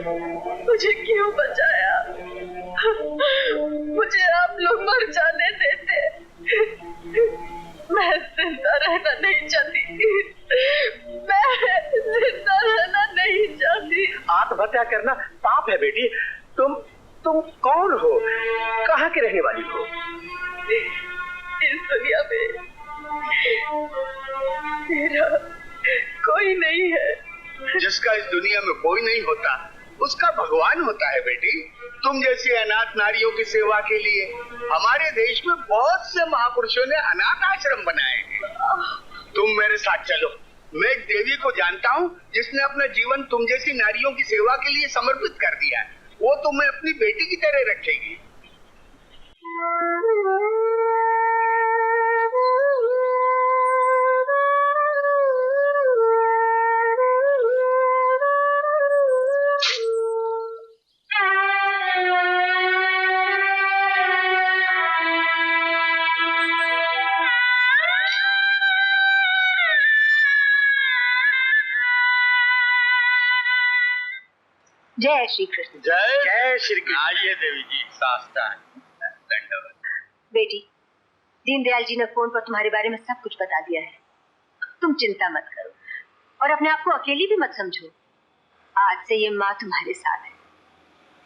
मुझे क्यों बचाया? मुझे आप लोग मर जाने देते। मैं जिंदा रहना नहीं चाहती। मैं जिंदा रहना नहीं चाहती। आत्महत्या करना पाप है बेटी। तुम कौन हो? कहाँ के रहने वाली हो? इस दुनिया में मेरा कोई नहीं है। जिसका इस दुनिया में कोई नहीं होता उसका भगवान होता है बेटी। तुम जैसी अनाथ नारियों की सेवा के लिए हमारे देश में बहुत से महापुरुषों ने अनाथ आश्रम बनाए हैं। तुम मेरे साथ चलो। मैं एक देवी को जानता हूँ जिसने अपना जीवन तुम जैसी नारियों की सेवा के लिए समर्पित कर दिया है। वो तुम्हें अपनी बेटी की तरह रखेगी। जय श्री कृष्ण। जय श्री कृष्ण। आइए देवी जी, साष्टांग दंडवत। बेटी, दीनदयाल जी ने फोन पर तुम्हारे बारे में सब कुछ बता दिया है। तुम चिंता मत करो और अपने आप को अकेली भी मत समझो। आज से ये माँ तुम्हारे साथ है।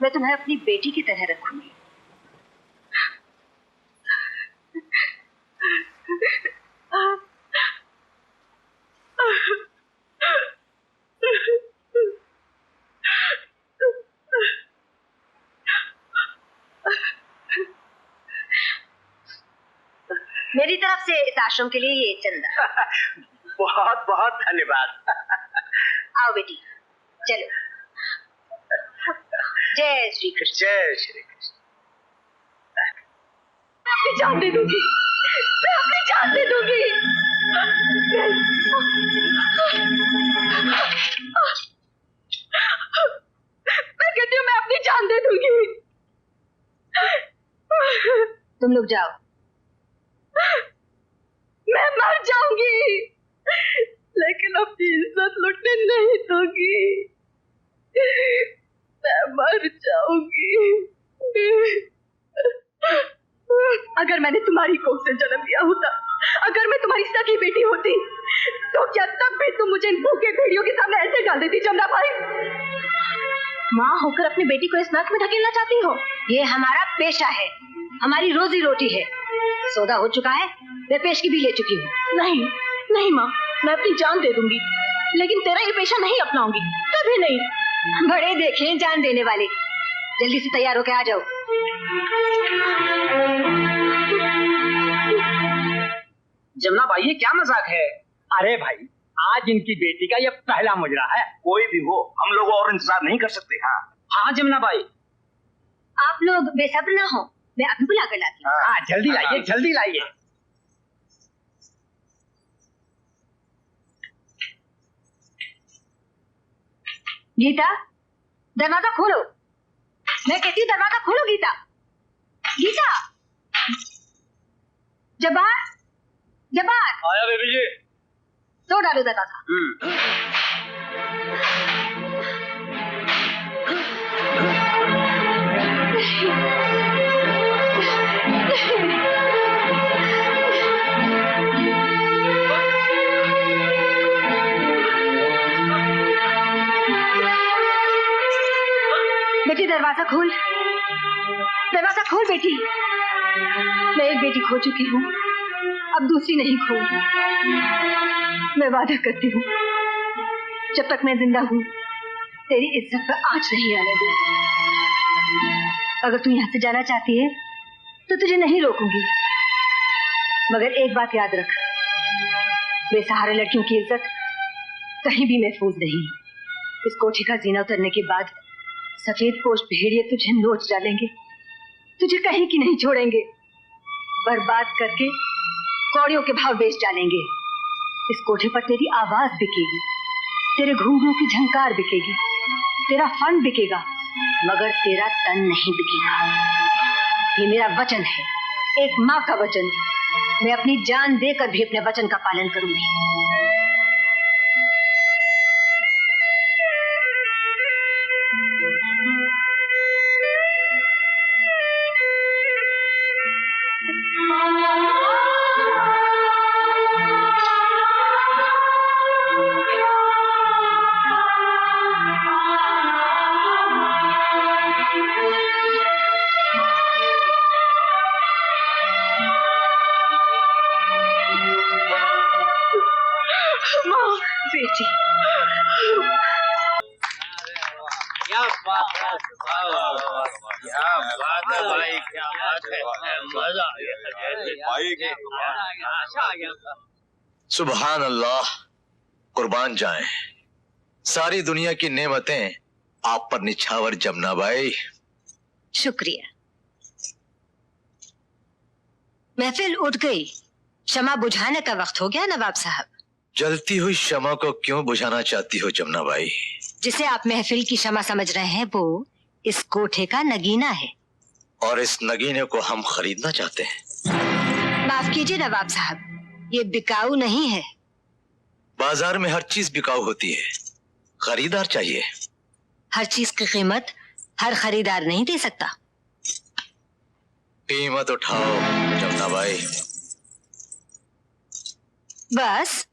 मैं तुम्हें अपनी बेटी की तरह रखूंगी। मेरी तरफ से इस आश्रम के लिए ये चंदा। बहुत बहुत धन्यवाद। आओ बेटी, चलो। जय श्री कृष्ण। जय श्री कृष्ण। अपनी जान दे दूंगी। मैं अपनी जान दे दूंगी। मैं कहती हूँ मैं अपनी जान दे दूंगी। तुम लोग जाओ। मैं मर जाऊंगी लेकिन अपनी इज्जत लुटने नहीं दूंगी। मैं मर जाऊंगी। अगर मैंने तुम्हारी कोख से जन्म लिया होता, अगर मैं तुम्हारी सगी बेटी होती, तो क्या तब भी तुम मुझे इन भूखे भेड़ियों के सामने ऐसे डाल देती जमुना भाई? माँ होकर अपनी बेटी को इस नाक में धकेलना चाहती हो? ये हमारा पेशा है, हमारी रोजी रोटी है। सौदा हो चुका है, मैं पेशगी भी ले चुकी हूँ। नहीं नहीं माँ, मैं अपनी जान दे दूंगी लेकिन तेरा ये पेशा नहीं अपनाऊंगी, कभी नहीं। बड़े देखे जान देने वाले। जल्दी से तैयार होके आ जाओ। जमुना भाई, ये क्या मजाक है? अरे भाई, आज इनकी बेटी का ये पहला मुजरा है। कोई भी हो, हम लोग और इंतजार नहीं कर सकते। हाँ हाँ जमुना भाई, आप लोग बेसब्र ना हो, मैं अभी बुला कर लाती हूँ। हाँ जल्दी लाइए, जल्दी लाइए। गीता, दरवाजा खोलो। मैं कहती हूँ दरवाजा खोलो गीता। गीता, जब्बार, जब्बार। आया बेबी जी। तो डालो दरवाजा। बेटी दरवाजा खोल, दरवाजा खोल बेटी। मैं एक बेटी खो चुकी हूँ, अब दूसरी नहीं खोऊंगी। मैं वादा करती हूँ, जब तक मैं जिंदा हूँ तेरी इज्जत पर आंच नहीं आने दूंगी। अगर तू यहाँ से जाना चाहती है तो तुझे नहीं रोकूंगी, मगर एक बात याद रख, बेसहारा लड़कियों की इज्जत कहीं भी महफूज नहीं। इस कोठी का जीना उतरने के बाद सफेद पोश भेड़िए तुझे नोच डालेंगे, तुझे कहीं की नहीं छोड़ेंगे, बर्बाद करके कौड़ियों के भाव बेच डालेंगे। इस कोठे पर तेरी आवाज बिकेगी, तेरे घूंघरों की झंकार बिकेगी, तेरा फन बिकेगा, मगर तेरा तन नहीं बिकेगा। ये मेरा वचन है, एक माँ का वचन। मैं अपनी जान देकर भी अपने वचन का पालन करूंगी। बात है भाई, क्या बात है, मजा आ गया। सुभान अल्लाह, कुर्बान जाएं। सारी दुनिया की नेमतें आप पर निछावर जमुना बाई। शुक्रिया। महफिल उठ गई, शमा बुझाने का वक्त हो गया नवाब साहब। जलती हुई शमा को क्यों बुझाना चाहती हो जमुना बाई? जिसे आप महफिल की शमा समझ रहे हैं वो इस कोठे का नगीना है, और इस नगीने को हम खरीदना चाहते हैं। माफ कीजिए नवाब साहब, ये बिकाऊ नहीं है। बाजार में हर चीज बिकाऊ होती है, खरीदार चाहिए। हर चीज की कीमत हर खरीदार नहीं दे सकता। कीमत उठाओ जमुना बाई। बस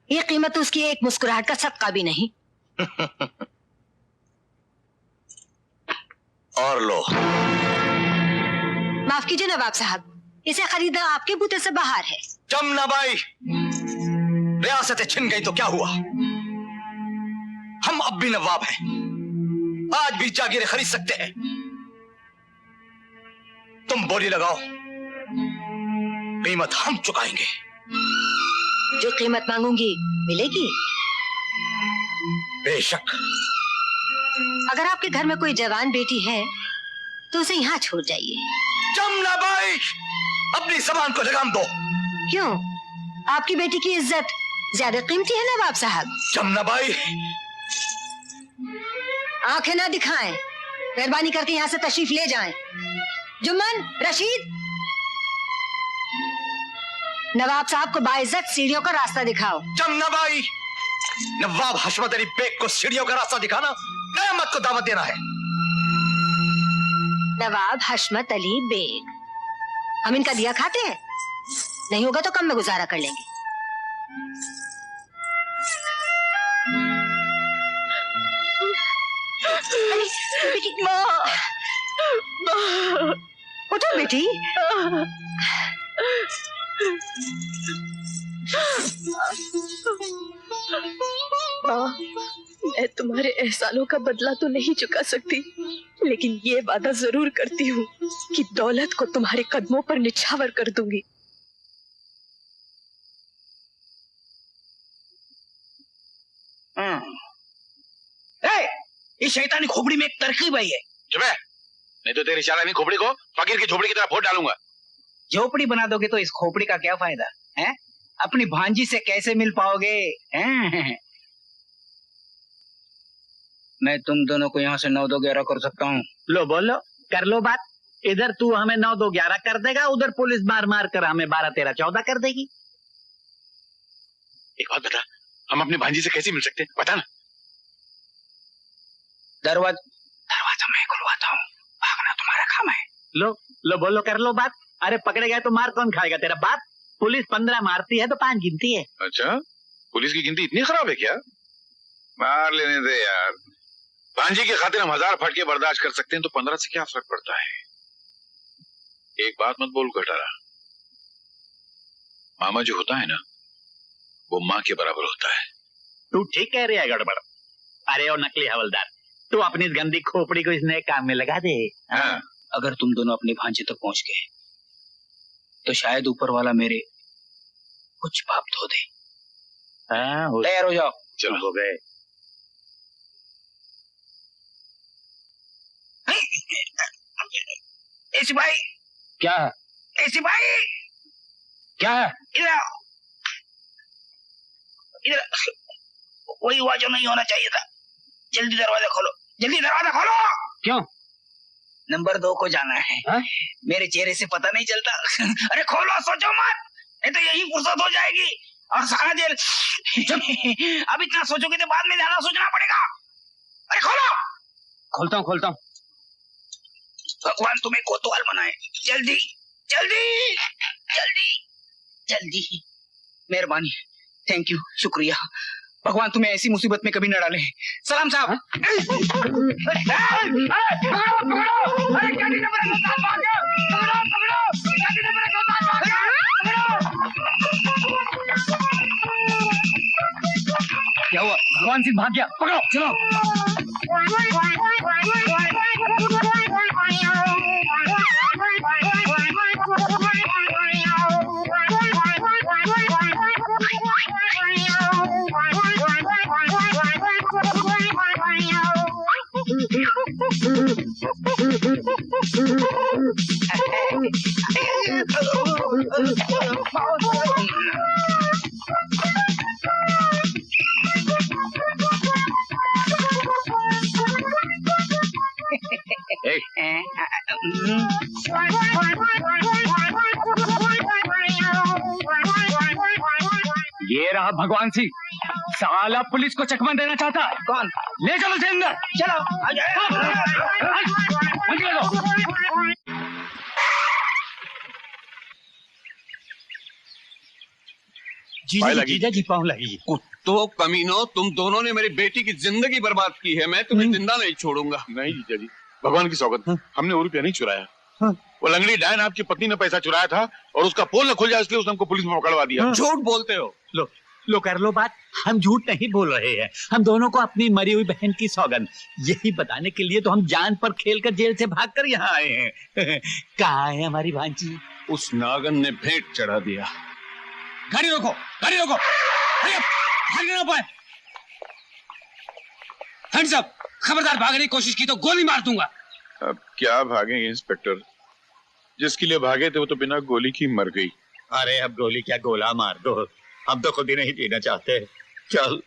ये कीमत उसकी एक मुस्कुराहट का सदका भी नहीं। और लो। माफ कीजिए नवाब साहब, इसे खरीदना आपके बूते से बाहर है। जमुना बाई, रियासतें छिन गई तो क्या हुआ? हम अब भी नवाब हैं, आज भी जागीरें खरीद सकते हैं। तुम बोली लगाओ, कीमत हम चुकाएंगे। जो कीमत मांगूंगी मिलेगी। बेशक। अगर आपके घर में कोई जवान बेटी है तो उसे यहाँ छोड़ जाइए। जमुना बाई, अपनी जबान को लगाम दो। क्यों? आपकी बेटी की इज्जत ज्यादा कीमती है नवाब साहब। जमुना बाई, आंखें ना दिखाएं, मेहरबानी करके यहाँ से तशरीफ ले जाएं। जुम्मन, रशीद, नवाब साहब को बाइज्जत सीढ़ियों का रास्ता दिखाओ। जमुना बाई, नवाब हशमत अली बेग को सीढ़ियों का रास्ता दिखाना क़यामत को दावत देना है। नवाब हशमत अली बेग, हम इनका दिया खाते हैं? नहीं होगा तो कम में गुजारा कर लेंगे। बेटी, उठो बेटी। माँ, मैं तुम्हारे एहसानों का बदला तो नहीं चुका सकती, लेकिन ये वादा जरूर करती हूँ कि दौलत को तुम्हारे कदमों पर निछावर कर दूंगी। इस शैतानी खोपड़ी में एक तरकीब आई है। चुप है, नहीं तो तेरी शैतानी खोपड़ी को फकीर की झोपड़ी की तरह फोड़ डालूंगा। झोपड़ी बना दोगे तो इस खोपड़ी का क्या फायदा है? अपनी भांजी से कैसे मिल पाओगे? मैं तुम दोनों को यहाँ से 9-2-11 कर सकता हूँ। लो बोलो, कर लो बात। इधर तू हमें 9-2-11 कर देगा, उधर पुलिस मार मार कर हमें 12-13-14 कर देगी। एक बात बता, हम अपनी भांजी से कैसे मिल सकते हैं? बता ना। दरवाजा मैं खुलवाता हूँ, भागना तुम्हारा काम है। लो बोलो, कर लो बात। अरे पकड़े गए तो मार कौन खाएगा? तेरा बाप। पुलिस 15 मारती है तो 5 गिनती है। अच्छा, पुलिस की गिनती इतनी खराब है क्या? मार लेने दे यार। भांजी की खातिर हम 1000 फटके बर्दाश्त कर सकते हैं, तो 15 से क्या फर्क पड़ता है? एक बात मत बोल गटारा, मामा जो होता है ना, वो माँ के बराबर होता है। तू ठीक कह रही है गड़बड़। अरे ओ नकली हवलदार, तू अपनी इस गंदी खोपड़ी को इस नए काम में लगा दे। हाँ। अगर तुम दोनों अपनी भांजी तक पहुंच गए तो शायद ऊपर वाला मेरे कुछ पाप धो दे। तैयार हो जाओ। चलो हो गए। ऐसी भाई क्या? ऐसी भाई क्या? इधर इधर, वही हुआ जो नहीं होना चाहिए था। जल्दी दरवाजा खोलो, जल्दी दरवाजा खोलो। क्यों? नंबर 2 को जाना है। मेरे चेहरे से पता नहीं चलता। अरे खोलो, सोचो मत, नहीं तो यही फुर्सत हो जाएगी और सारा जेल। अब इतना सोचोगे तो बाद में ज्यादा सोचना पड़ेगा। अरे खोलो। खोलता हूँ। भगवान तुम्हें कोतवाल बनाए। जल्दी जल्दी जल्दी जल्दी। मेहरबानी, थैंक यू, शुक्रिया। भगवान तुम्हें ऐसी मुसीबत में कभी न डाले। सलाम साहब। क्या हुआ? भगवान सिंह भाग गया, पकड़ो। चलो। ये रहा भगवान सिंह, साला पुलिस को चकमा देना चाहता है। कौन? ले चलो इसे अंदर। चलो आ जीजा जी पाँव लगी। कुत्तों कमीनों, तुम दोनों ने मेरी बेटी की जिंदगी बर्बाद की है। मैं तुम्हें जिंदा नहीं छोड़ूंगा। नहीं जीजा जी, भगवान की सौगंध, हमने वो रुपया नहीं चुराया। वो लंगड़ी डायन आपकी पत्नी ने पैसा चुराया था और उसका पोल न खुल जाए इसलिए उसने हमको पुलिस में पकड़वा दिया। झूठ बोलते हो। लो कर लो बात, हम झूठ नहीं बोल रहे हैं। हम दोनों को अपनी मरी हुई बहन की सौगंध यही बताने के लिए तो हम जान पर खेलकर जेल से भागकर यहाँ आए हैं। कहाँ है हमारी भांजी? उस नागन ने भेंट चढ़ा दिया। गाड़ी रोको, गाड़ी रोको, भागने ना पाए। हैंड्स अप, खबरदार भागने की कोशिश की तो गोली मार दूंगा। अब क्या भागेंगे इंस्पेक्टर, जिसके लिए भागे थे वो तो बिना गोली की मर गई। अरे अब गोली क्या, गोला मार दो। हम तो खुद ही नहीं जीना चाहते। चल